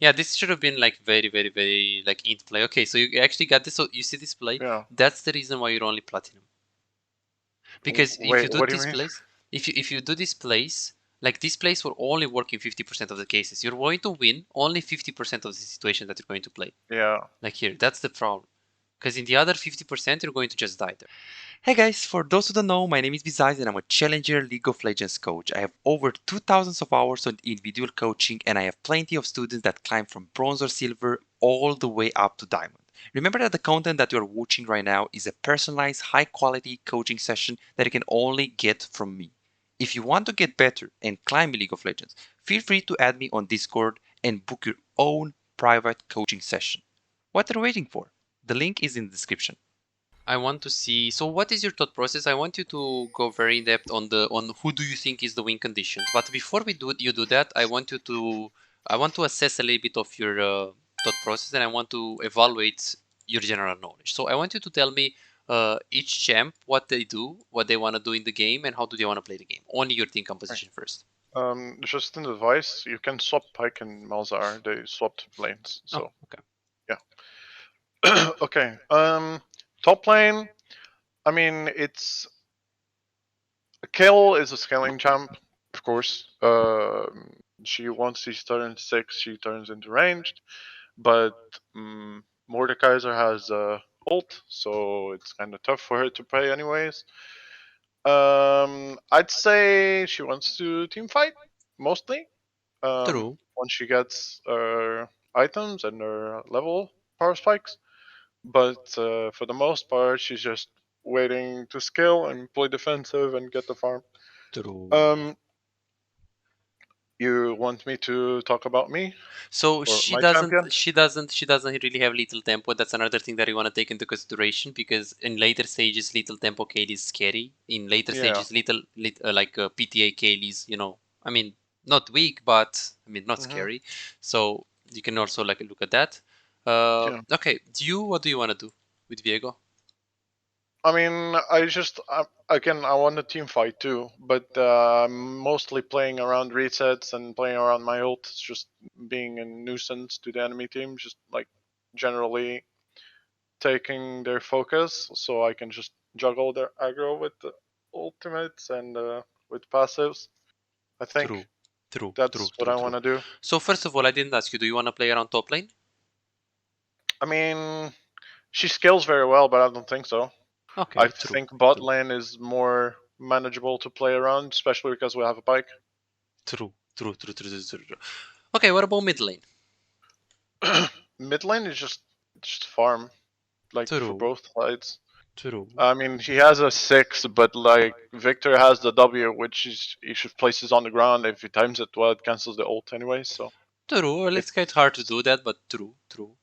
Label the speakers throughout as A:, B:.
A: Yeah, this should have been like very, very, very like int play. Okay, so you actually got this. So you see this play?
B: Yeah.
A: That's the reason why you're only platinum. Because if you
B: Wait,
A: do
B: what do you
A: these
B: mean?
A: plays, if you do these plays, like these plays will only work in 50% of the cases. You're going to win only 50% of the situations that you're going to play.
B: Yeah.
A: Like here, that's the problem. Because in the other 50%, you're going to just die there. Hey guys, for those who don't know, my name is Bizyze and I'm a Challenger League of Legends coach. I have over 2,000 of hours on individual coaching and I have plenty of students that climb from bronze or silver all the way up to diamond. Remember that the content that you are watching right now is a personalized, high quality coaching session that you can only get from me. If you want to get better and climb League of Legends, feel free to add me on Discord and book your own private coaching session. What are you waiting for? The link is in the description. I want to see. So, what is your thought process? I want you to go very in depth on who do you think is the win conditions. But before you do that, I want to assess a little bit of your thought process, and I want to evaluate your general knowledge. So, I want you to tell me each champ what they do, what they want to do in the game, and how do they want to play the game. Only your team composition first.
B: Just an advice, you can swap Pike and Malzahar. They swapped lanes,
A: Oh,
B: so
A: okay.
B: yeah. Okay. Top lane. I mean, it's Kale is a scaling champ, of course. She once she turns 6, she turns into ranged, but Mordekaiser has ult, so it's kind of tough for her to play anyways. I'd say she wants to team fight mostly.
A: True.
B: Once she gets her items and her level power spikes, but for the most part, she's just waiting to skill and play defensive and get the farm.
A: True.
B: Um, you want me to talk about me
A: So
B: or my champion?
A: she doesn't really have little tempo. That's another thing that you want to take into consideration because in later stages, little tempo Kaylee is scary. In later
B: Yeah.
A: stages, like PTA Kaylee is, I mean, not weak, but I mean not
B: hmm
A: scary. So you can also like look at that.
B: Yeah.
A: Okay, what do you want to do with Viego?
B: I mean, again, I want a team fight too, but I'm mostly playing around resets and playing around my ult. It's just being a nuisance to the enemy team, just like generally taking their focus, so I can just juggle their aggro with the ultimates and with passives. I think
A: True, true, true,
B: that's what
A: true,
B: I want
A: true.
B: to do.
A: So first of all, I didn't ask you. Do you want to play around top lane?
B: I mean, she scales very well, but I don't think so. I
A: Okay, true,
B: think bot
A: true.
B: lane is more manageable to play around, especially because we have a bike.
A: True, true, true, true, true, true, true. Okay, what about mid lane?
B: Mid lane is just farm, like for
A: True,
B: both sides.
A: true,
B: I mean, he has a 6, but like Victor has the W, which is he should places on the ground. If he times it well, it cancels the ult anyway. So
A: true. Well, it's quite
B: it's
A: hard to do that, but true, true.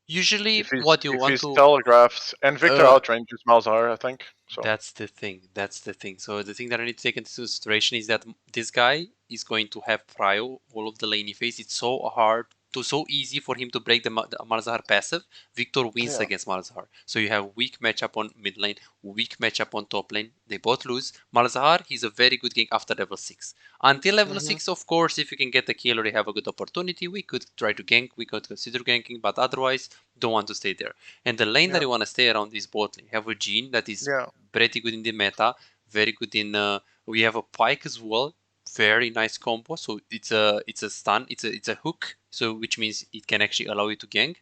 A: Usually, what you
B: if
A: want
B: he's
A: to,
B: telegraphed, and Victor
A: uh,
B: outranges Malzahar, I think. So
A: that's the thing. That's the thing. So the thing that I need to take into consideration is that this guy is going to have prio all of the lane he faces. It's so easy for him to break the Malzahar passive. Victor wins
B: yeah.
A: against Malzahar. So you have weak matchup on mid lane, weak matchup on top lane. They both lose. Malzahar, he's a very good gank after level 6. Until level
B: hmm
A: 6, of course, if you can get the kill or you have a good opportunity, we could try to gank, we could consider ganking, but otherwise, don't want to stay there. And the lane that
B: Yeah.
A: you want to stay around is bot lane. You have a Jean that is
B: Yeah.
A: pretty good in the meta, very good in. We have a Pike as well, very nice combo. So it's a stun, it's a hook, so which means it can actually allow you to gank.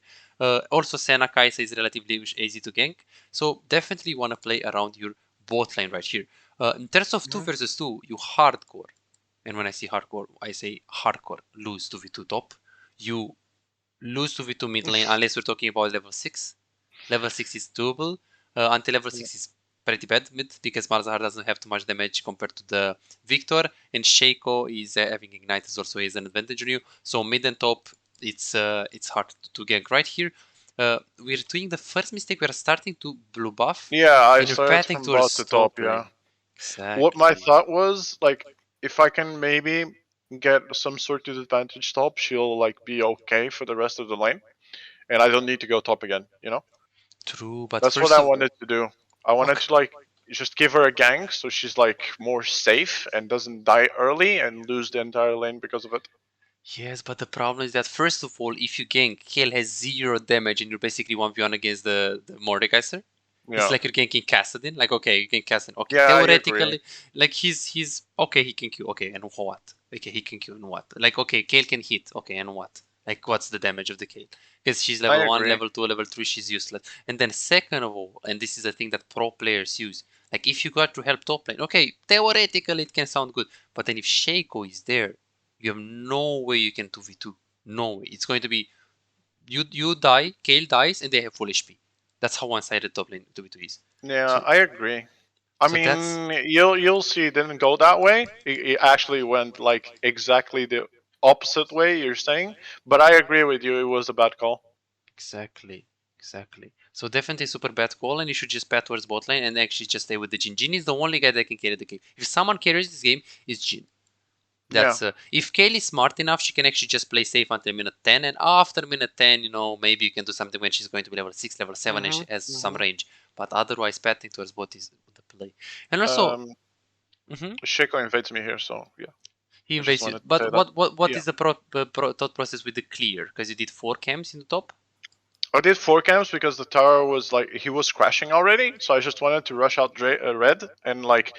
A: Also, Senna Kaisa is relatively easy to gank. So definitely want to play around your bot lane right here. In terms of 2
B: hmm
A: versus 2, you hardcore. And when I say hardcore, I say hardcore. Lose 2v2 top. You lose 2v2 mid lane unless we're talking about level 6. Level 6 is doable. Until level 6 is pretty bad mid because Malzahar doesn't have too much damage compared to the Victor, and Shaco is having Ignite is also has an advantage on you. So mid and top, it's hard to gank right here. We're doing the first mistake. We're starting to blue buff,
B: Yeah, I
A: and we're
B: started
A: pathing
B: from bot
A: towards
B: to top.
A: top
B: Yeah.
A: lane.
B: What my
A: Exactly.
B: thought was, like, if I can maybe get some sort of advantage top, she'll like be okay for the rest of the lane, and I don't need to go top again.
A: True, but
B: That's what
A: first
B: I
A: of
B: wanted to do. I wanted
A: okay.
B: to like just give her a gank so she's like more safe and doesn't die early and lose the entire lane because of it.
A: Yes, but the problem is that first of all, if you gank, Kale has 0 damage and you're basically 1v1 against the Mordekaiser. It's
B: Yeah.
A: like you're ganking Kassadin. Like, okay, you can Kassadin. Okay,
B: Yeah, I agree.
A: theoretically, like he's okay, he can Q. Okay, and what? Okay, he can Q and what? Like, okay, Kale can hit. Okay, and what? Like, what's the damage of the Kale? Because she's
B: I
A: level 1,
B: agree.
A: level 2, level 3, she's useless. And then second of all, and this is a thing that pro players use, like if you got to help top lane, okay, theoretically it can sound good, but then if Shaco is there, you have no way you can 2v2. No way. It's going to be you die, Kale dies, and they have full HP. That's how one-sided top lane 2v2 is.
B: Yeah,
A: So
B: I agree. I
A: so that's
B: mean, you'll see it didn't go that way. It actually went like exactly the opposite way you're saying. But I agree with you. It was a bad call.
A: exactly. So definitely super bad call, and you should just bat towards bot lane and actually just stay with the Jhin. Jhin is the only guy that can carry the game. If someone carries this game, it's Jhin.
B: Yeah.
A: That's if Kale is smart enough, she can actually just play safe until minute 10, and after minute 10, maybe you can do something when she's going to be level 6, level 7, and she
B: Mhm.
A: has some
B: Mhm.
A: range. But otherwise, batting towards bot is the play. And also,
B: Um,
A: mhm,
B: Shaco invades me here, so yeah.
A: he
B: I just
A: invades you.
B: wanted to say
A: But
B: that.
A: what
B: Yeah.
A: is the thought process with the clear? Because you did 4 camps in the top.
B: I did 4 camps because the tower was like he was crashing already, so I just wanted to rush out red and like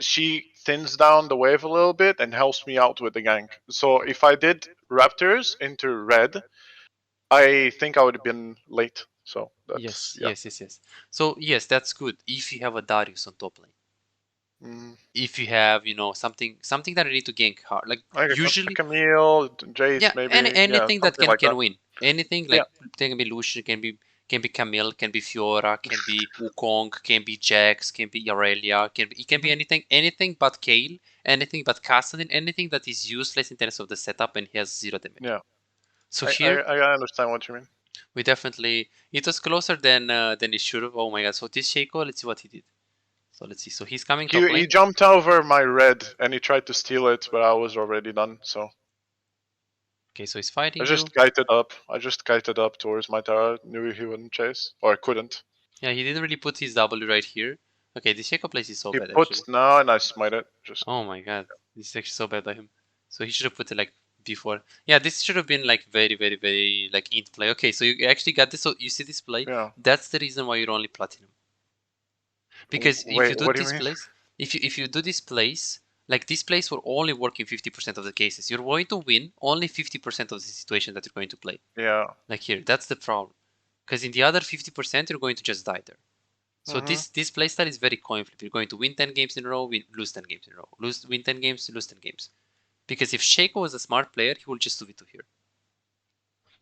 B: she thins down the wave a little bit and helps me out with the gank. So if I did Raptors into red, I think I would have been late. So that's
A: Yes,
B: yeah.
A: yes, yes, yes. So yes, that's good if you have a Darius on top lane.
B: Mm,
A: If you have, something that I need to gank hard. Like
B: like a
A: usually,
B: Camille, Jace,
A: yeah,
B: maybe, yeah,
A: anything that
B: something
A: can
B: like that.
A: can win. Anything
B: Yeah.
A: like can be Lucian, can be Camille, can be Fiora, can be Wukong, can be Jax, can be Aurelia, it can be
B: Hmm.
A: anything but Kayle, anything but Kassadin, anything that is useless in terms of the setup and he has 0 damage.
B: Yeah.
A: So
B: I, I
A: here
B: I understand what you mean.
A: we definitely it was closer than it should have. Oh my god! So this Shaco, let's see what he did. So let's see. So he's coming top
B: He
A: lane.
B: jumped over my red and he tried to steal it, but I was already done. So
A: Okay, so he's
B: I
A: fighting you.
B: just kited up. I just kited up towards my tower. Knew he wouldn't chase or couldn't.
A: Yeah, he didn't really put his W right here. Okay, this Shaco place is so
B: He
A: bad
B: put
A: actually.
B: now and I smite it. Just
A: Oh my god, this is actually so bad by him. So he should have put it like before. Yeah, this should have been like very like int play. Okay, so you actually got this. So you see this play.
B: yeah.
A: That's the reason why you're only platinum. Because if you
B: Wait,
A: do
B: what do you
A: this
B: mean?
A: place, if you do this place, like this place will only work in 50% of the cases. You're going to win only 50% of the situation that you're going to play.
B: Yeah.
A: Like here, that's the problem. Because in the other 50%, you're going to just die there. So
B: Mhm.
A: this playstyle is very Coinflip. You're going to win 10 games in a row, lose 10 games in a row. Win 10 games, lose 10 games. Because if Shaco was a smart player, he will just 2v2 here.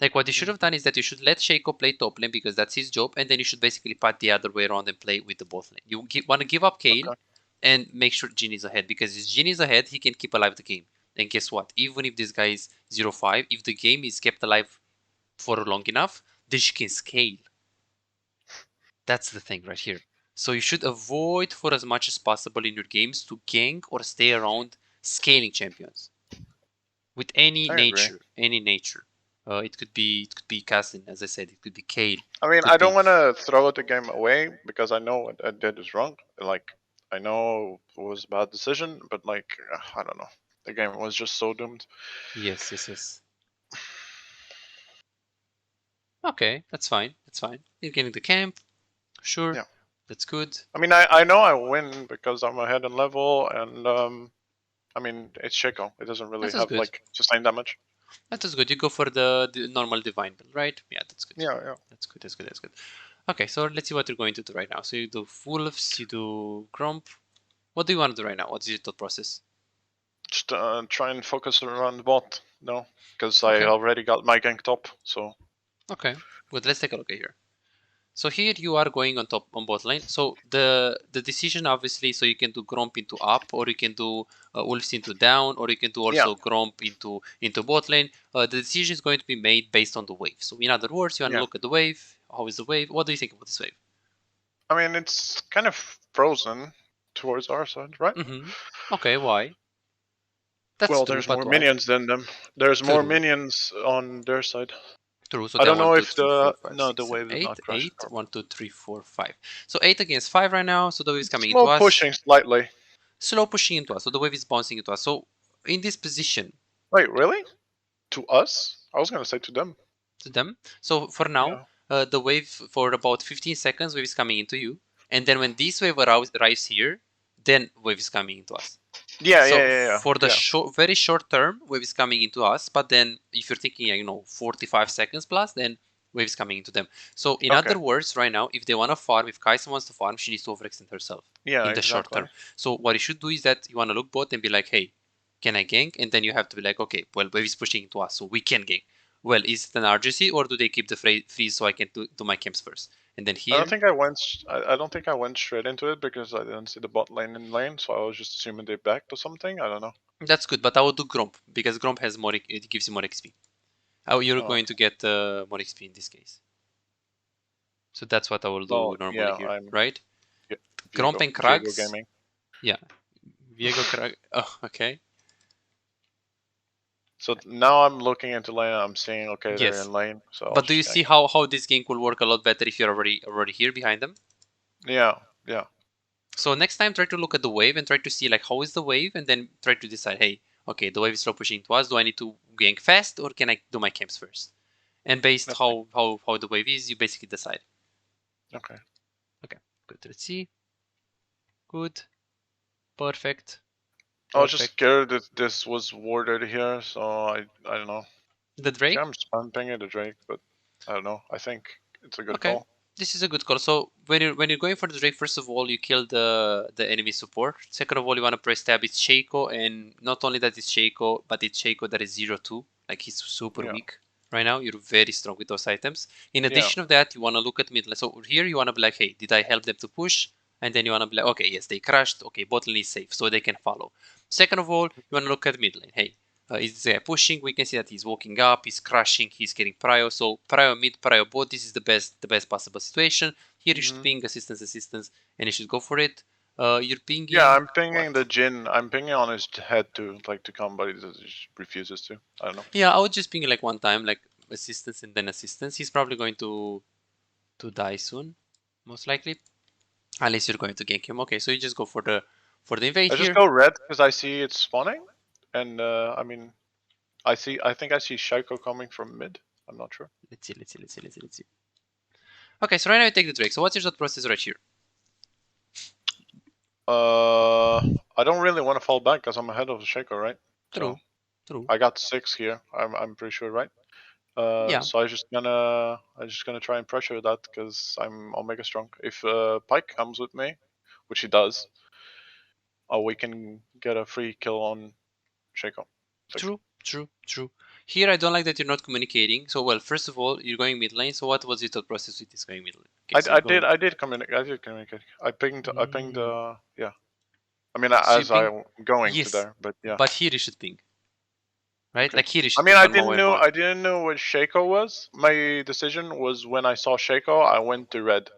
A: Like what you should have
B: Mhm.
A: done is that you should let Shaco play top lane because that's his job, and then you should basically pat the other way around and play with the bot lane. You want to give up Kayle
B: Okay.
A: and make sure Jhin is ahead, because if Jhin is ahead, he can keep alive the game. And guess what? Even if this guy is 0-5, if the game is kept alive for long enough, then she can scale. That's the thing right here. So you should avoid for as much as possible in your games to gank or stay around scaling champions with any
B: I agree.
A: nature, any nature. It could be Cassin, as I said. It could be Kale.
B: I
A: It
B: mean, I
A: could
B: don't
A: be
B: want to throw the game away because I know what I did is wrong. Like, I know it was a bad decision, but like, I don't know. The game was just so doomed.
A: yes, yes, yes. Okay, that's fine. That's fine. You're getting the camp. Sure,
B: Yeah.
A: that's good.
B: I mean, I know I win because I'm ahead in level, and I mean, it's Shaco. It doesn't really
A: That was
B: have
A: good.
B: like sustained damage.
A: That was good. You go for the normal divine build, right? Yeah, that's good.
B: Yeah, yeah.
A: That's good. That's good. That's good. Okay, so let's see what you're going to do right now. So you do wolves, you do grump. What do you want to do right now? What is your thought process?
B: Just try and focus around bot. No, because I
A: Okay,
B: already got my gank top. So
A: okay, good. Let's take a look at here. So here you are going on top on bot lane. So the decision obviously, so you can do grump into up, or you can do wolves into down, or you can do
B: yeah,
A: also grump into bot lane. The decision is going to be made based on the wave. So in other words, you want to
B: yeah.
A: look at the wave. How is the wave? What do you think about this wave?
B: I mean, it's kind of frozen towards our side, right?
A: Okay, why? That's
B: Well,
A: true,
B: there's
A: but
B: more
A: why?
B: minions than them. There's more
A: True.
B: minions on their side.
A: True. So
B: I
A: then
B: don't
A: one,
B: know
A: two,
B: if
A: three, four,
B: the
A: five,
B: no,
A: six,
B: the
A: seven,
B: wave is
A: eight,
B: not crashing.
A: eight. 1, 2, 3, 4, 5. So 8 against 5 right now. So the wave is coming into
B: Small
A: us.
B: pushing slightly.
A: Slow pushing into us. So the wave is bouncing into us. So in this position,
B: Wait, really? To us? I was gonna say to them.
A: To them. So for now, the wave for about 15 seconds, wave is coming into you. And then when this wave arrives here, then wave is coming into us.
B: Yeah,
A: So
B: yeah.
A: for the very short term, wave is coming into us. But then if you're thinking, you know, 45 seconds plus, then wave is coming into them. So in other words, right now, if they want to farm, if Kaisa wants to farm, she needs to overextend herself in the short term. So what you should do is that you want to look bot and be like, hey, can I gank? And then you have to be like, okay, well, wave is pushing into us, so we can gank. Well, is it an RGC or do they keep the freeze so I can do my camps first? And then here,
B: I don't think I went. I don't think I went straight into it because I didn't see the bot lane in lane, so I was just assuming they backed or something. I don't know.
A: that's good, but I would do Gromp because Gromp has more. It gives you more XP. You're going to get more XP in this case. So that's what I will do normally here, right?
B: Yeah,
A: Gromp and Krags. Yeah, Viego Krag. Oh, okay.
B: So now I'm looking into lane. I'm seeing okay, they're in lane. So
A: but do you see how this gank will work a lot better if you're already here behind them?
B: Yeah.
A: So next time, try to look at the wave and try to see like how is the wave, and then try to decide, hey, okay, the wave is slow pushing to us. Do I need to gank fast or can I do my camps first? And based how the wave is, you basically decide.
B: Okay.
A: Good. Let's see. Good. Perfect.
B: I was just scared that this was warded here, so I don't know.
A: The Drake?
B: I'm spamming the Drake, but I don't know. I think it's a good call.
A: This is a good call. So when you're going for the Drake, first of all, you kill the enemy support. Second of all, you want to press tab. It's Shaco, and not only that it's Shaco, but it's Shaco that is 0-2. Like he's super weak right now. You're very strong with those items. In addition of that, you want to look at mid lane. So here you want to be like, hey, did I help them to push? And then you want to be like, okay, yes, they crashed. Okay, bot lane is safe, so they can follow. Second of all, you want to look at mid lane. Hey, is this guy pushing? We can see that he's walking up, he's crashing, he's getting prio. So prio mid, prio bot. This is the best possible situation. Here you should ping assistance, and you should go for it. You're pinging.
B: Yeah, I'm pinging the Jin. I'm pinging on his head to come, but he just refuses to. I don't know.
A: Yeah, I would just ping like one time, like assistance and then assistance. He's probably going to die soon, most likely, unless you're going to gank him. Okay, so you just go for the invade
B: I
A: here.
B: just go red because I see it's spawning, and I mean, I think I see Shaiko coming from mid. I'm not sure.
A: Let's see. Okay, so right now you take the Drake. So what's your thought process right here?
B: I don't really want to fall back because I'm ahead of Shaiko, right?
A: True.
B: I got 6 here. I'm pretty sure, right? So I'm just gonna try and pressure that because I'm Omega strong. If Pike comes with me, which he does, we can get a free kill on Shaco.
A: True. Here I don't like that you're not communicating. So well, first of all, you're going mid lane. So what was your thought process with this going mid lane?
B: Okay, I did communicate. I pinged. Yeah. I mean, so as I'm going to there, but yeah.
A: But here you should ping. Right? Okay. Like here you should.
B: I mean, I didn't know what Shaco was. My decision was when I saw Shaco, I went to red.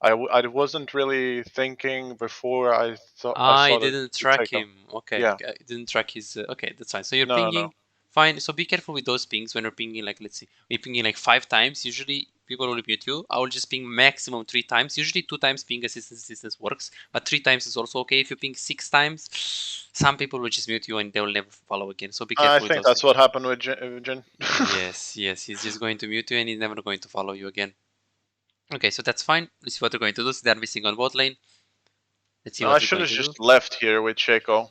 B: I wasn't really thinking before I thought.
A: I didn't track him. Okay. Yeah. I didn't track his. Okay, that's fine. So you're pinging. No. Fine. So be careful with those pings when you're pinging. Like let's see, you're pinging like 5 times. Usually people will mute you. I will just ping maximum 3 times. Usually 2 times ping assistance works, but 3 times is also okay. If you ping 6 times, some people will just mute you and they will never follow again. So be careful. I
B: think that's what happened with Jin.
A: Yes. He's just going to mute you and he's never going to follow you again. Okay, so that's fine. Let's see what they're going to do. So they're missing on bot lane. Let's see what
B: I should have just left here with Shaco.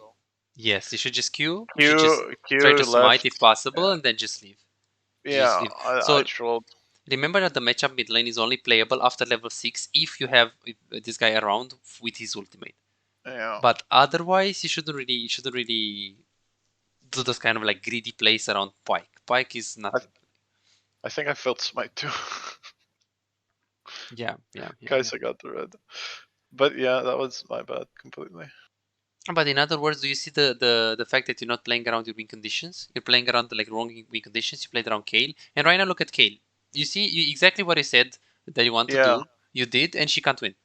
A: Yes, you should just Q. You should just try to smite if possible and then just leave.
B: Yeah, I trolled.
A: Remember that the matchup mid lane is only playable after level 6 if you have this guy around with his ultimate.
B: Yeah.
A: But otherwise, you shouldn't really do those kind of like greedy plays around Pike. Pike is nothing.
B: I think I felt smite too.
A: Yeah.
B: Guys, I got the red. But yeah, that was my bad completely.
A: But in other words, do you see the fact that you're not playing around your win conditions? You're playing around the wrong win conditions. You played around Kayle, and right now look at Kayle. You see exactly what I said that you want to do. You did, and she can't win.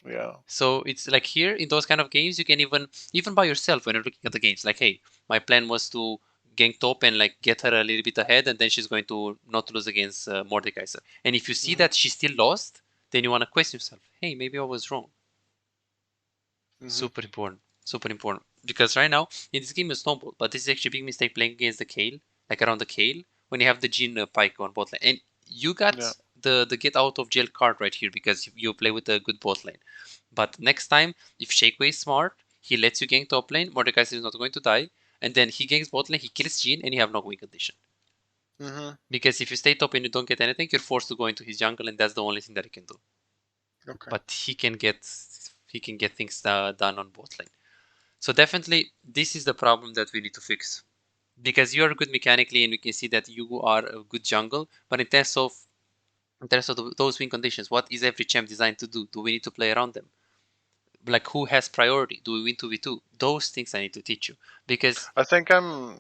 B: Yeah.
A: So it's like here in those kind of games, you can even by yourself when you're looking at the games, like, hey, my plan was to gank top and like get her a little bit ahead, and then she's going to not lose against Mordekaiser. And if you see that she still lost, then you want to question yourself, hey, maybe I was wrong. Super important. Because right now, in this game is Snowball, but this is actually a big mistake playing against the Kale, like around the Kale, when you have the Jhin Pike on bot lane. And you got the get out of jail card right here because you play with a good bot lane. But next time, if Shakeway is smart, he lets you gank top lane, Mordekaiser is not going to die, and then he ganks bot lane, he kills Jhin, and you have no win condition. Because if you stay top and you don't get anything, you're forced to go into his jungle, and that's the only thing that he can do.
B: Okay.
A: But he can get things done on bot lane. So definitely, this is the problem that we need to fix. Because you are good mechanically, and we can see that you are a good jungle. But in terms of those win conditions, what is every champ designed to do? Do we need to play around them? Like, who has priority? Do we win 2v2? Those things I need to teach you. Because
B: I think I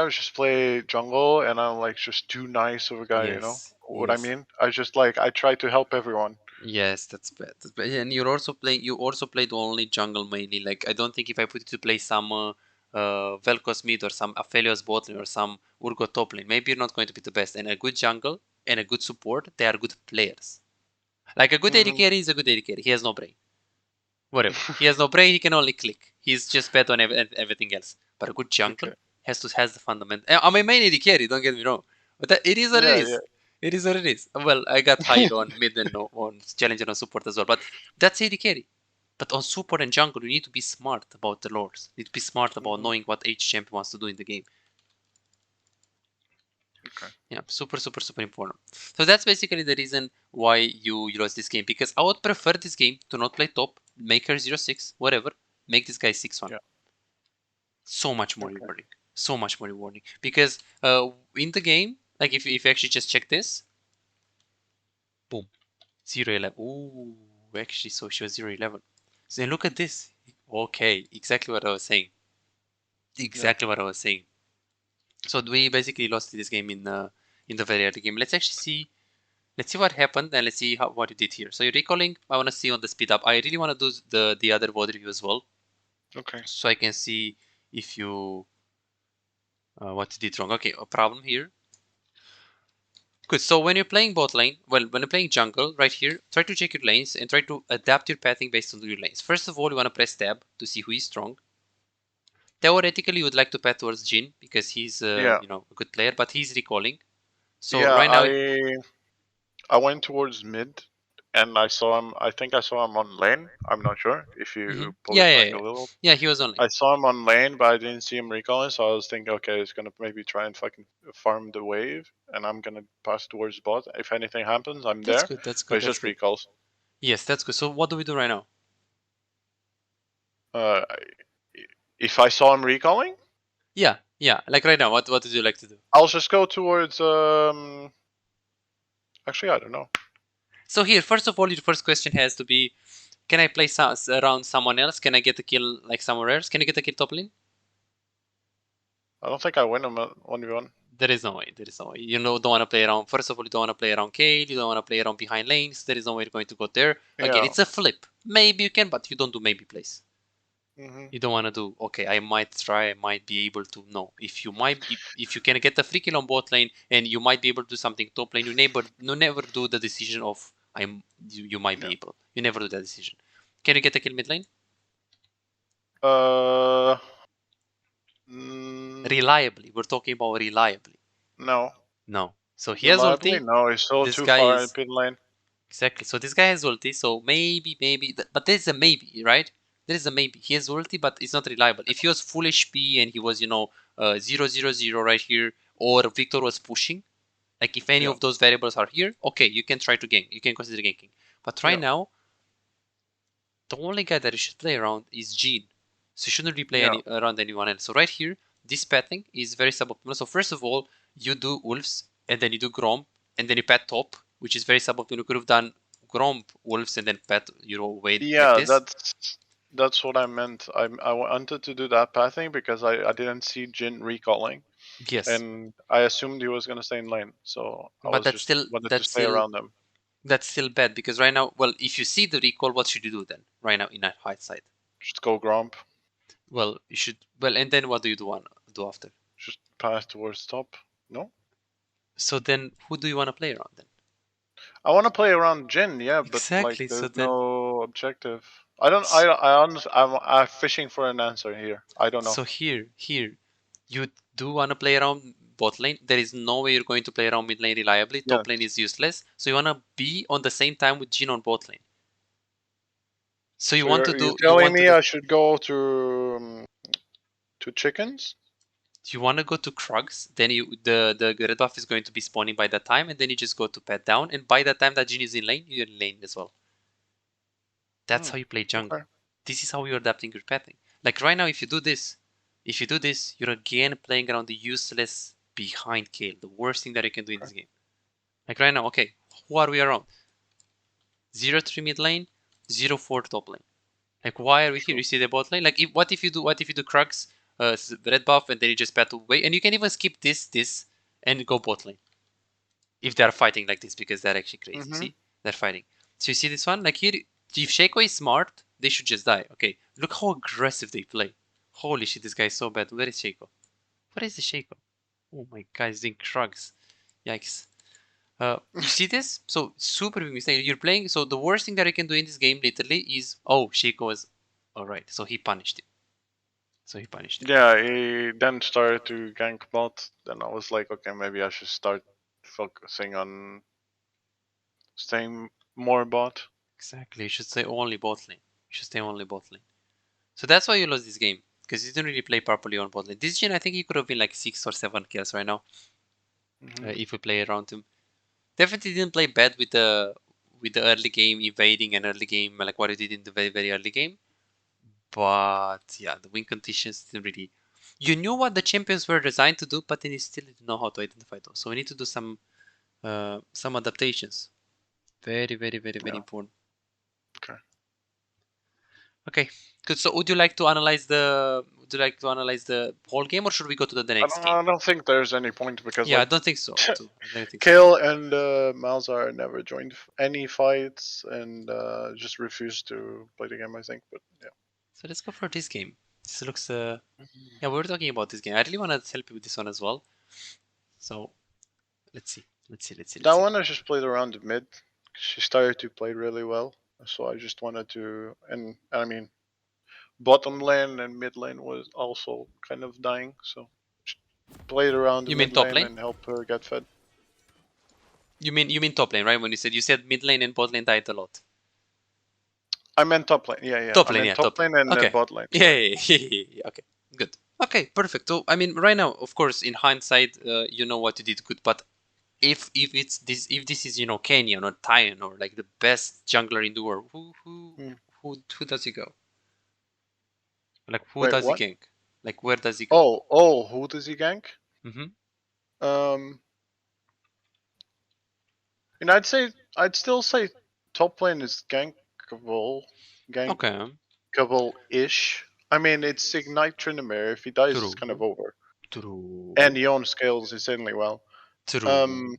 B: would just play jungle, and I'm like just too nice of a guy. You know what I mean? I just like I try to help everyone.
A: Yes, that's bad. That's bad. And you're also playing. You also played only jungle mainly. Like, I don't think if I put you to play some Vel'Koz mid or some Aphelios bot lane or some Urgot top lane, maybe you're not going to be the best. And a good jungle and a good support, they are good players. Like a good AD carry is a good AD carry. He has no brain. Whatever. He has no brain. He can only click. He's just bad on everything else. But a good jungle has the fundament. I'm a main AD carry. Don't get me wrong. But it is what it is. It is what it is. Well, I got high on mid and on Challenger and support as well. But that's AD carry. But on support and jungle, you need to be smart about the lores. You need to be smart about knowing what each champion wants to do in the game.
B: Okay.
A: Yeah, super important. So that's basically the reason why you lost this game. Because I would prefer this game to not play top, make her 0-6, whatever. Make this guy 6-1.
B: Yeah.
A: So much more rewarding. So much more rewarding. Because in the game, like if you actually just check this, boom, 0-11. Ooh, actually, so she was 0-11. So then look at this. Okay, exactly what I was saying. Exactly what I was saying. So we basically lost this game in the very early game. Let's actually see. Let's see what happened and let's see what you did here. So you're recalling. I want to see on the speed up. I really want to do the other VOD review as well.
B: Okay.
A: So I can see if you what you did wrong. Okay, a problem here. Good. So when you're playing bot lane, well, when you're playing jungle, right here, try to check your lanes and try to adapt your pathing based on your lanes. First of all, you want to press tab to see who is strong. Theoretically, you would like to path towards Jhin because he's a good player, but he's recalling. So right now,
B: I went towards mid, and I saw him. I think I saw him on lane. I'm not sure if you pull it back a little.
A: Yeah, he was on lane.
B: I saw him on lane, but I didn't see him recalling. So I was thinking, okay, he's gonna maybe try and fucking farm the wave, and I'm gonna pass towards bot. If anything happens, I'm there.
A: Good. That's good.
B: But it's just recalls.
A: Yes, that's good. So what do we do right now?
B: If I saw him recalling.
A: Yeah. Like right now, what would you like to do?
B: I'll just go towards. Actually, I don't know.
A: So here, first of all, your first question has to be, can I play around someone else? Can I get a kill like somewhere else? Can you get a kill top lane?
B: I don't think I win him 1v1.
A: There is no way. You don't want to play around. First of all, you don't want to play around Kale. You don't want to play around behind lanes. There is no way you're going to go there. Again, it's a flip. Maybe you can, but you don't do maybe plays. You don't want to do, okay, I might try, I might be able to. No, if you can get a free kill on bot lane and you might be able to do something top lane, you never do the decision of you might be able. You never do that decision. Can you get a kill mid lane? Reliably. We're talking about reliably.
B: No.
A: So he has ulti.
B: No, he's so too far in pin lane.
A: Exactly. So this guy has ulti. So maybe, but there's a maybe, right? There is a maybe. He has ulti, but it's not reliable. If he was full HP and he was, 0-0-0 right here, or Victor was pushing, like if any of those variables are here, okay, you can try to gank. You can consider ganking. But right now, the only guy that you should play around is Jhin. So you shouldn't really play around anyone else. So right here, this pathing is very suboptimal. So first of all, you do Wolves, and then you do Gromp, and then you path top, which is very suboptimal. You could have done Gromp, Wolves, and then path your way like this.
B: That's what I meant. I wanted to do that pathing because I didn't see Jhin recalling.
A: Yes.
B: And I assumed he was going to stay in lane. So I wanted to stay around him.
A: That's still bad because right now, well, if you see the recall, what should you do then? Right now in that hindsight.
B: Just go Gromp.
A: Well, you should. Well, and then what do you do after?
B: Just pass towards top. No.
A: So then, who do you want to play around then?
B: I want to play around Jhin, but like there's no objective. I don't. I'm fishing for an answer here. I don't know.
A: So here, you do want to play around bot lane. There is no way you're going to play around mid lane reliably.
B: Yes.
A: Top lane is useless. So you want to be on the same time with Jhin on bot lane. So you
B: So
A: want to
B: you're
A: do,
B: telling me I should go to chickens?
A: you want to go to Krugs, then the red buff is going to be spawning by that time, and then you just go to pet down, and by that time that Jhin is in lane, you're in lane as well. That's how you play jungle.
B: Okay.
A: This is how you're adapting your pathing. Like right now, if you do this, you're again playing around the useless behind Kale, the worst thing that you can do in this game. Like right now, okay, who are we around? 0-3 mid lane, 0-4 top lane. Like why are we here? You see the bot lane? Like what if you do Krugs, red buff, and then you just battle away, and you can even skip this, and go bot lane. If they are fighting like this, because they're actually crazy. See? They're fighting. So you see this one? Like here, if Shaco is smart, they should just die. Okay, look how aggressive they play. Holy shit, this guy is so bad. Where is Shaco? Where is the Shaco? Oh my god, he's doing Krugs. Yikes. You see this? So super big mistake. You're playing. So the worst thing that you can do in this game, literally, is Shaco was alright. So he punished him.
B: Yeah, he then started to gank bot. Then I was like, okay, maybe I should start focusing on staying more bot.
A: Exactly. You should stay only bot lane. So that's why you lost this game, because you didn't really play properly on bot lane. This gen, I think he could have been like 6 or 7 kills right now, if we play around him. Definitely didn't play bad with the early game invading and early game like what he did in the very very early game. But yeah, the win conditions didn't really. You knew what the champions were designed to do, but then you still didn't know how to identify those. So we need to do some adaptations. Very very very very important.
B: Okay.
A: Okay, good. So would you like to analyze the whole game, or should we go to the next game?
B: I don't think there's any point because
A: Yeah, I
B: like
A: don't think so. Too. I don't think so.
B: Kale and Malzar never joined any fights and just refused to play the game. I think, but yeah.
A: So let's go for this game. This looks yeah, we were talking about this game. I really want to help you with this one as well. So let's see.
B: That one I just played around the mid. She started to play really well, so I just wanted to, and I mean, bottom lane and mid lane was also kind of dying, so just played around the
A: You mean
B: mid
A: top
B: lane
A: lane?
B: and help her get fed.
A: You mean top lane, right? When you said mid lane and bot lane died a lot.
B: I meant top lane. Yeah, yeah.
A: Top
B: I
A: lane,
B: meant
A: yeah,
B: top lane and
A: Okay.
B: bot lane.
A: Yeah, yeah. Okay, good. Okay, perfect. So I mean, right now, of course, in hindsight, you know what you did good, but if this is Kenyan or Tyan or like the best jungler in the world, who does he go? Like who
B: Wait,
A: does he
B: what?
A: gank? Like where does he go?
B: Who does he gank?
A: Mm-hmm.
B: Um, and I'd still say top lane is gankable,
A: Okay.
B: gankable-ish. I mean, it's Ignite Tryndamere. If he dies, it's kind of over.
A: True.
B: And Yon scales insanely well.
A: True.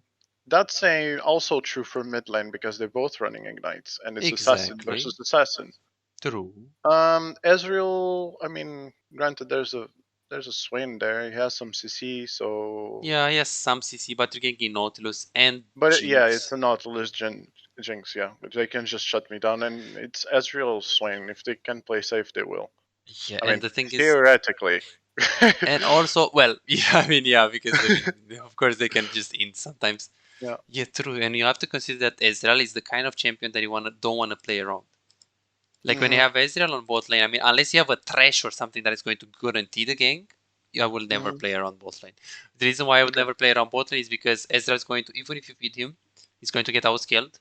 B: That's also true for mid lane because they're both running ignites, and it's assassin
A: Exactly.
B: versus assassin.
A: True.
B: Ezreal. I mean, granted, there's a Swain there. He has some CC, so
A: Yeah, yes, some CC, but you're getting Nautilus and
B: but yeah, it's
A: Jinx.
B: a Nautilus Jinx. Yeah, but they can just shut me down, and it's Ezreal Swain. If they can play safe, they will.
A: Yeah,
B: I
A: and
B: mean,
A: the thing is,
B: theoretically.
A: and also, well, yeah, I mean, yeah, because of course they can just int sometimes.
B: Yeah.
A: Yeah, true, and you have to consider that Ezreal is the kind of champion that you don't want to play around. Like when you have Ezreal on bot lane, I mean, unless you have a Thresh or something that is going to guarantee the gank, I will never play around bot lane. The reason why I would never play around bot lane is because Ezreal is going to, even if you feed him, he's going to get outscaled.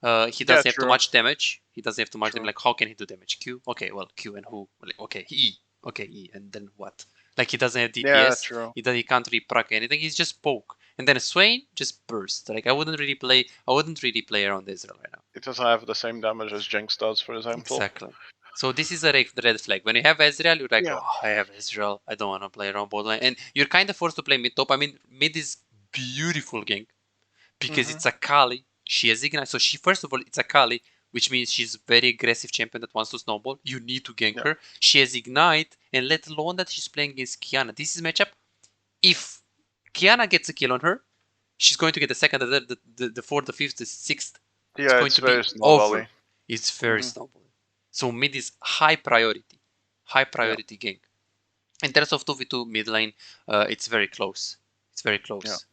A: He
B: Yeah,
A: doesn't have too
B: true.
A: much damage. He doesn't have too much damage.
B: True.
A: Like, how can he do damage? Q? Okay, well, Q and who? Like, okay, E. Okay, E. And then what? Like, he doesn't have DPS.
B: Yeah, true.
A: He can't really proc anything. He's just poke. And then Swain just burst. Like, I wouldn't really play around Ezreal right now.
B: It doesn't have the same damage as Jinx does, for example.
A: Exactly. So this is a red flag. When you have Ezreal, you're like,
B: Yeah.
A: oh, I have Ezreal. I don't want to play around bot lane. And you're kind of forced to play mid top. I mean, mid is beautiful gank because it's a Kali. She has Ignite. So first of all, it's a Kali, which means she's a very aggressive champion that wants to snowball. You need to gank her. She has Ignite, and let alone that she's playing against Kiana. This is matchup. If Kiana gets a kill on her, she's going to get the second, the fourth, the fifth, the sixth.
B: Yeah,
A: it's going to be over. It's very snowballing. So mid is high priority gank. In terms of 2v2 mid lane, it's very close. It's very close.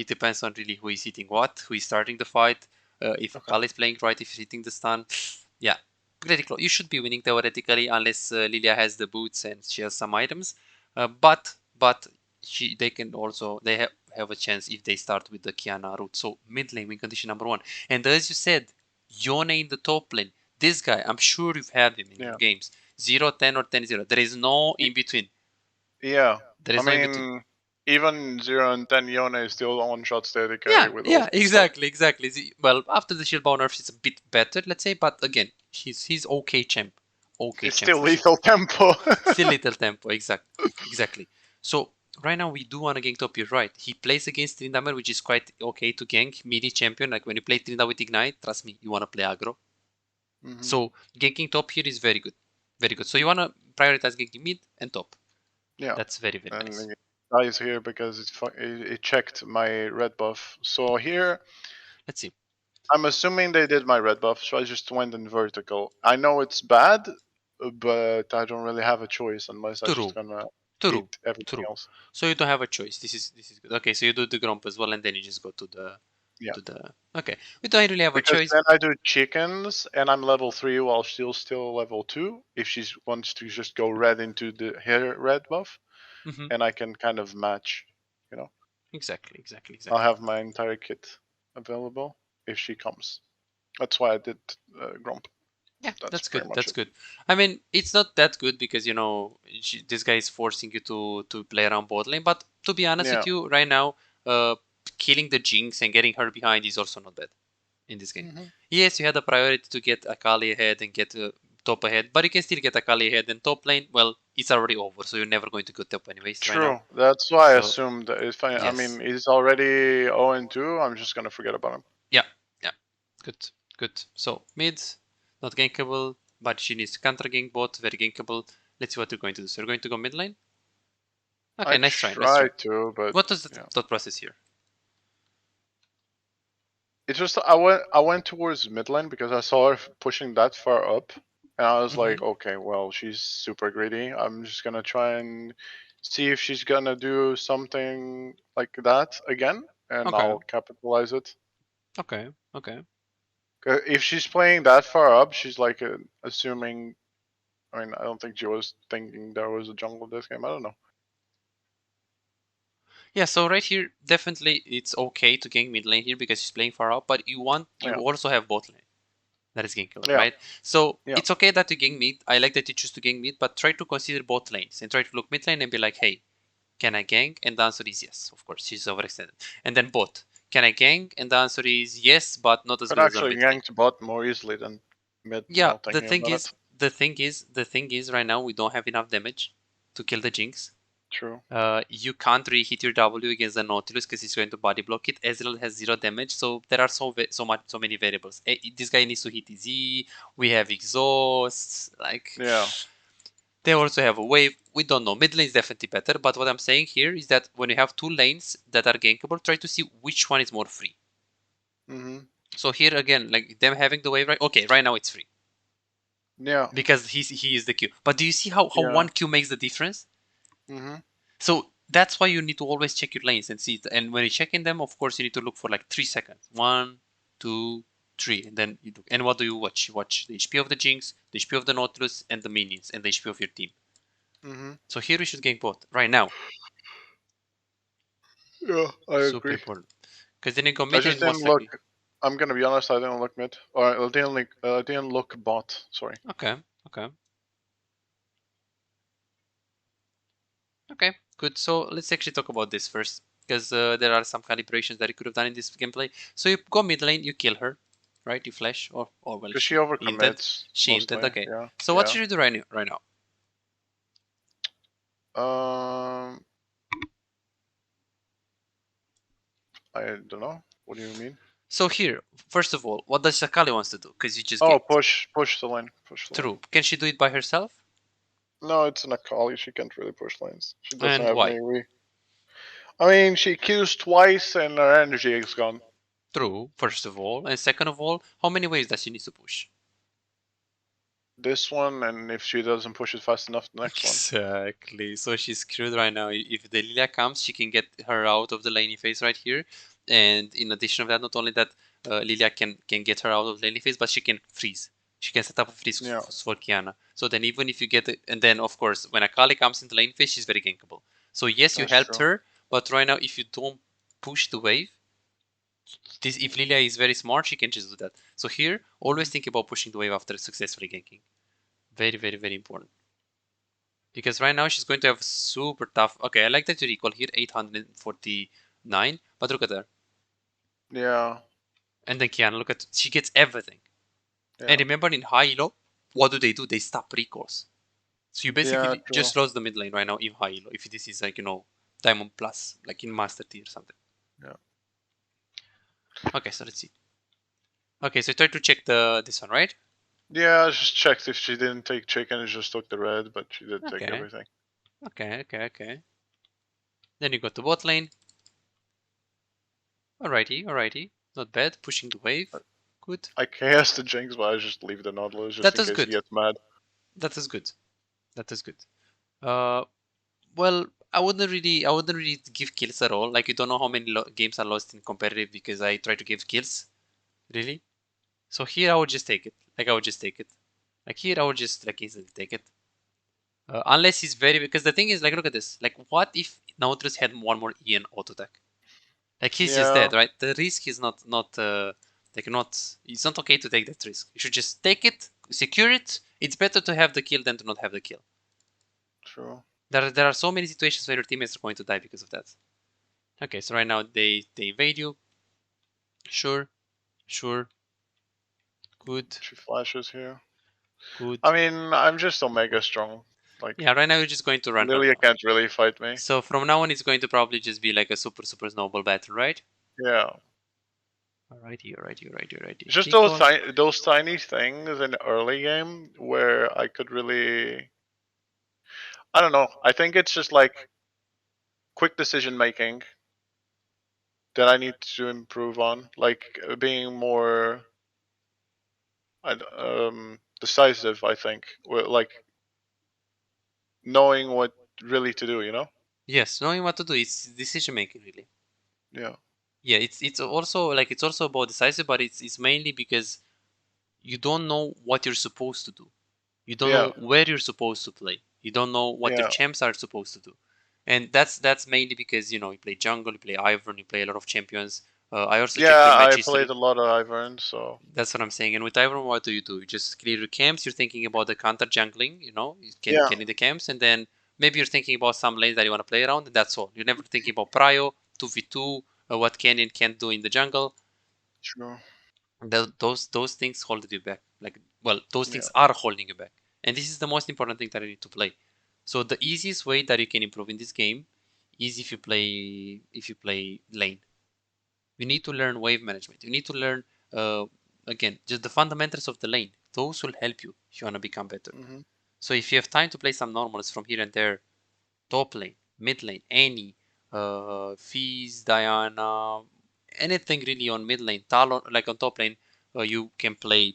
A: It depends on really who is hitting what, who is starting the fight, if Kali is playing right, if he's hitting the stun. Yeah, pretty close. You should be winning theoretically, unless Lilia has the boots and she has some items. But they can also have a chance if they start with the Kiana route. So mid lane win condition number 1. And as you said, Yone in the top lane. This guy, I'm sure you've had him in your games. 0-10 or 10-0. There is no in between.
B: Yeah.
A: There is no in between.
B: Even 0 and 10 Yone is still one-shot steady carry with all
A: exactly. Well, after the shield bow nerfs, it's a bit better, let's say, but again, he's okay champ. Okay
B: it's
A: champ
B: still
A: for
B: lethal
A: sure.
B: tempo.
A: Still little tempo, exactly. So right now we do want to gank top, you're right. He plays against Tryndamere, which is quite okay to gank. Midi champion, like when you play Tryndamere with Ignite, trust me, you want to play aggro. So ganking top here is very good. Very good. So you want to prioritize ganking mid and top.
B: Yeah.
A: That's very, very nice.
B: And it dies here because it checked my red buff. So here,
A: let's see.
B: I'm assuming they did my red buff, so I just went in vertical. I know it's bad, but I don't really have a choice unless I'm just gonna eat everything else.
A: So you don't have a choice. This is good. Okay, so you do the Gromp as well, and then you just go to the okay. We don't really have a choice.
B: Then I do chickens, and I'm level 3 while she's still level 2. If she wants to just go red into her red buff, and I can kind of match, you know.
A: Exactly.
B: I'll have my entire kit available if she comes. That's why I did Gromp.
A: Yeah, that's good. That's good. I mean, it's not that good because this guy is forcing you to play around bot lane. But to be honest with you, right now, killing the Jinx and getting her behind is also not bad in this game. Yes, you had a priority to get Akali ahead and get top ahead, but you can still get Akali ahead and top lane. Well, it's already over, so you're never going to go top anyways.
B: True.
A: Right now.
B: That's why I assumed that if I mean he's already 0-2, I'm just gonna forget about him.
A: Yeah. Good. So mid, not gankable, but she needs counter gank bot, very gankable. Let's see what you're going to do. So you're going to go mid lane? Okay, nice try.
B: But
A: what was the thought process here?
B: It's just I went towards mid lane because I saw her pushing that far up, and I was like, okay, well, she's super greedy. I'm just gonna try and see if she's gonna do something like that again, and I'll capitalize it.
A: Okay.
B: If she's playing that far up, she's like assuming. I mean, I don't think she was thinking there was a jungle this game. I don't know.
A: Yeah, so right here, definitely it's okay to gank mid lane here because she's playing far out, but you also have bot lane. That is gankable, right? So it's okay that you gank mid. I like that you choose to gank mid, but try to consider both lanes and try to look mid lane and be like, hey, can I gank? And the answer is yes. Of course, she's overextended. And then bot, can I gank? And the answer is yes, but not as good as on mid lane.
B: Actually ganked bot more easily than mid.
A: Yeah, the thing is, right now we don't have enough damage to kill the Jinx.
B: True.
A: You can't really hit your W against the Nautilus because he's going to body block it. Ezreal has 0 damage, so there are so many variables. This guy needs to hit his E. We have exhausts. They also have a wave. We don't know. Mid lane is definitely better, but what I'm saying here is that when you have two lanes that are gankable, try to see which one is more free. So here again, like them having the wave, right? Okay, right now it's free.
B: Yeah.
A: Because he is the Q. But do you see how one Q makes the difference? So that's why you need to always check your lanes and see. And when you're checking them, of course, you need to look for like 3 seconds. 1, 2, 3. And then you look. And what do you watch? You watch the HP of the Jinx, the HP of the Nautilus, and the minions, and the HP of your team. So here we should gank both right now.
B: Yeah, I agree.
A: Super important. Because then you go mid and
B: most likely. I'm gonna be honest. I didn't look mid, or I didn't look bot. Sorry.
A: Okay. Okay, good. So let's actually talk about this first, because there are some calibrations that you could have done in this gameplay. So you go mid lane, you kill her, right? You flash, or well,
B: because she overcommits.
A: She intent. Okay. Yeah. So what should you do right now?
B: I don't know. What do you mean?
A: So here, first of all, what does Akali wants to do? Because you just
B: push the lane.
A: True. Can she do it by herself?
B: No, it's an Akali. She can't really push lanes. She doesn't have any way. I mean, she Qs twice and her energy is gone.
A: True, first of all. And second of all, how many waves does she need to push?
B: this one, and if she doesn't push it fast enough, the next one.
A: Exactly. So she's screwed right now. If the Lilia comes, she can get her out of the laning phase right here. And in addition of that, not only that, Lilia can get her out of the laning phase, but she can freeze. She can set up a freeze for Kiana. So then even if you get it, and then of course, when Akali comes into lane phase, she's very gankable. So yes, you helped her, but right now, if you don't push the wave, if Lilia is very smart, she can just do that. So here, always think about pushing the wave after successfully ganking. Very, very, very important. Because right now she's going to have super tough. Okay, I like that you recall here 849, but look at her.
B: Yeah.
A: And then Kiana, look at, she gets everything. Yeah. And remember in high elo, what do? They stop recalls. So you basically just lost the mid lane right now in high elo. If this is like, Diamond Plus, like in Master Tier or something.
B: Yeah.
A: Okay, so let's see. Okay, so try to check this one, right?
B: Yeah, I just checked if she didn't take chicken, it just took the red, but she did take everything.
A: Okay. Then you got the bot lane. Alrighty. Not bad. Pushing the wave. Good.
B: I chaos the Jinx, but I just leave the Nautilus just in case he gets mad.
A: That is good. Well, I wouldn't really give kills at all. Like, you don't know how many games are lost in competitive because I try to give kills. Really. So here I would just take it. Like here I would just easily take it. Unless he's because the thing is, like, look at this. Like, what if Nautilus had one more E and auto attack? Like, he's just dead, right? The risk is not it's not okay to take that risk. You should just take it, secure it. It's better to have the kill than to not have the kill.
B: True.
A: There are so many situations where your teammates are going to die because of that. Okay, so right now they invade you. Sure. Good.
B: She flashes here.
A: Good.
B: I mean, I'm just Omega strong. Like,
A: yeah, right now you're just going to run.
B: Lilia can't really fight me.
A: So from now on, it's going to probably just be like a super snowball battle, right?
B: Yeah.
A: Alrighty.
B: Just those tiny things in the early game where I could really, I don't know. I think it's just like quick decision making that I need to improve on, like being more decisive. I think, like knowing what really to do.
A: Yes, knowing what to do. It's decision making, really.
B: Yeah.
A: Yeah, it's also about decisive, but it's mainly because you don't know what you're supposed to do. You don't know where you're supposed to play. You don't know what your champs are supposed to do. And that's mainly because, you play jungle, you play Ivern, you play a lot of champions. I also checked your match history.
B: I played a lot of Ivern, so
A: that's what I'm saying. And with Ivern, what do? You just clear your camps. You're thinking about the counter jungling, you can in the camps, and then maybe you're thinking about some lanes that you want to play around, and that's all. You're never thinking about prio, 2v2, what can and can't do in the jungle.
B: True.
A: Those things hold you back. Those things are holding you back. And this is the most important thing that you need to play. So the easiest way that you can improve in this game is if you play lane. You need to learn wave management. You need to learn again just the fundamentals of the lane. Those will help you if you want to become better. So if you have time to play some normals from here and there, top lane, mid lane, any Fizz, Diana, anything really on mid lane, Talon, like on top lane, you can play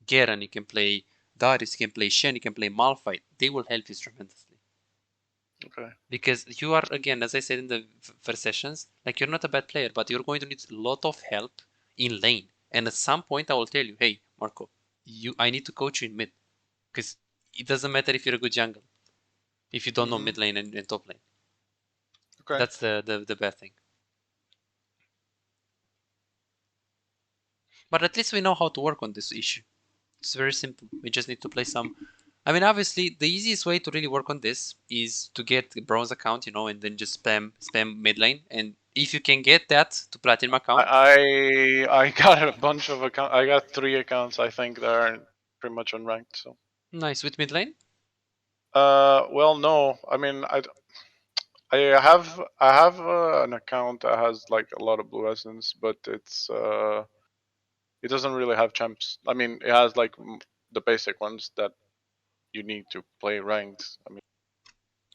A: Garen, you can play Darius, you can play Shen, you can play Malphite. They will help you tremendously.
B: Okay.
A: Because you are, again, as I said in the first sessions, like, you're not a bad player, but you're going to need a lot of help in lane. And at some point, I will tell you, hey, Marco, I need to coach you in mid. Because it doesn't matter if you're a good jungle, if you don't know mid lane and top lane. Okay. That's the bad thing. But at least we know how to work on this issue. It's very simple. We just need to play some. I mean, obviously, the easiest way to really work on this is to get the bronze account, and then just spam mid lane. And if you can get that to platinum account,
B: I got a bunch of accounts. I got 3 accounts. I think that are pretty much unranked. So
A: nice with mid lane.
B: Well, no. I mean, I have an account that has like a lot of blue essence, but it doesn't really have champs. I mean, it has like the basic ones that you need to play ranked. I mean,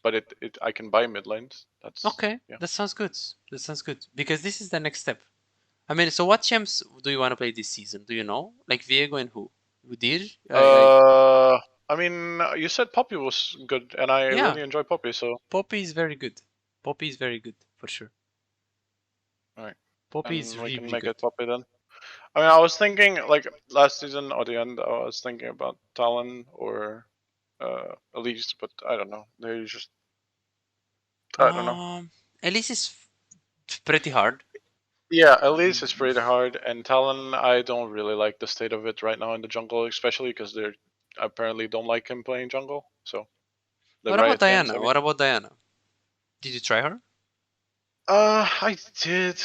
B: but I can buy mid lanes. That's
A: okay. Yeah. That sounds good. Because this is the next step. I mean, so what champs do you want to play this season? Do you know? Like Viego and who? Udyr?
B: I mean, you said Poppy was good, and I
A: Yeah.
B: really enjoy Poppy, so.
A: Poppy is very good. Poppy is very good, for sure.
B: Alright.
A: Poppy is
B: And we
A: really,
B: can
A: really
B: make
A: good.
B: it Poppy then. I mean, I was thinking, like, last season or the end, I was thinking about Talon or Elise, but I don't know. They just. I don't know.
A: Elise is pretty hard.
B: Yeah, Elise is pretty hard, and Talon, I don't really like the state of it right now in the jungle, especially because they apparently don't like him playing jungle. So the
A: What about
B: Riot Games, I
A: Diana?
B: mean.
A: What about Diana? Did you try her?
B: I did,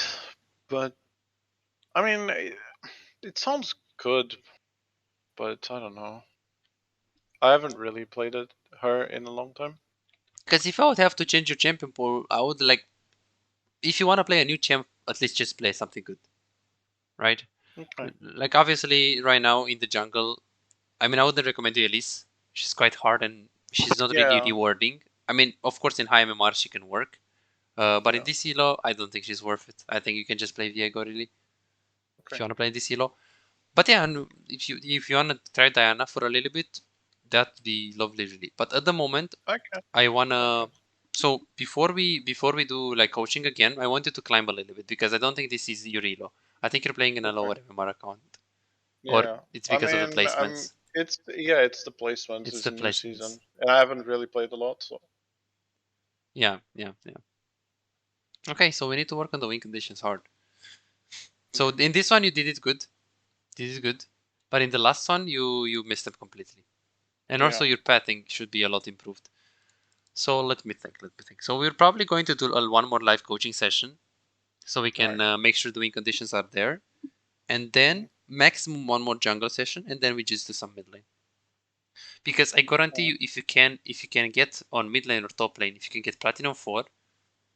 B: but I mean, it sounds good, but I don't know. I haven't really played her in a long time.
A: Because if I would have to change your champion pool, I would like, if you want to play a new champ, at least just play something good, right?
B: Okay.
A: Like obviously right now in the jungle, I mean I wouldn't recommend you Elise. She's quite hard and she's not really
B: Yeah.
A: rewarding. I mean, of course in high MMR she can work, but in
B: Yeah.
A: this elo I don't think she's worth it. I think you can just play Viego really if
B: Okay.
A: you want to play this elo. But yeah, and if you want to try Diana for a little bit, that'd be lovely really. But at the moment
B: Okay.
A: I wanna.
B: Okay.
A: So before we do like coaching again, I wanted to climb a little bit because I don't think this is your elo. I think you're playing in a
B: Okay.
A: lower MMR account, or
B: Yeah.
A: it's
B: I
A: because of the
B: mean,
A: placements.
B: it's it's the placements.
A: It's
B: It's
A: the
B: a new season,
A: placements.
B: and I haven't really played a lot, so.
A: Yeah, yeah, yeah. Okay, so we need to work on the win conditions hard. So
B: Okay.
A: in this one you did it good. This is good, but in the last one you missed them completely, and also
B: Yeah.
A: your pathing should be a lot improved. So let me think. Let me think. So we're probably going to do one more live coaching session, so we
B: All
A: can
B: right.
A: make sure the win conditions are there, and then maximum one more jungle session, and then we just do some mid lane. Because I guarantee you, if you can get on mid lane or top lane, if you can get Platinum 4,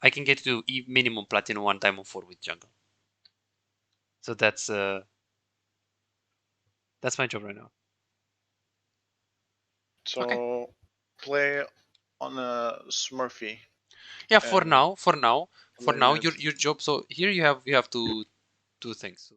A: I can get to minimum Platinum 1 Diamond 4 with jungle. So that's my job right now. Okay.
B: So play on a Smurfy
A: Yeah, for
B: and
A: now,
B: play
A: your
B: mid.
A: job. So here you have two things.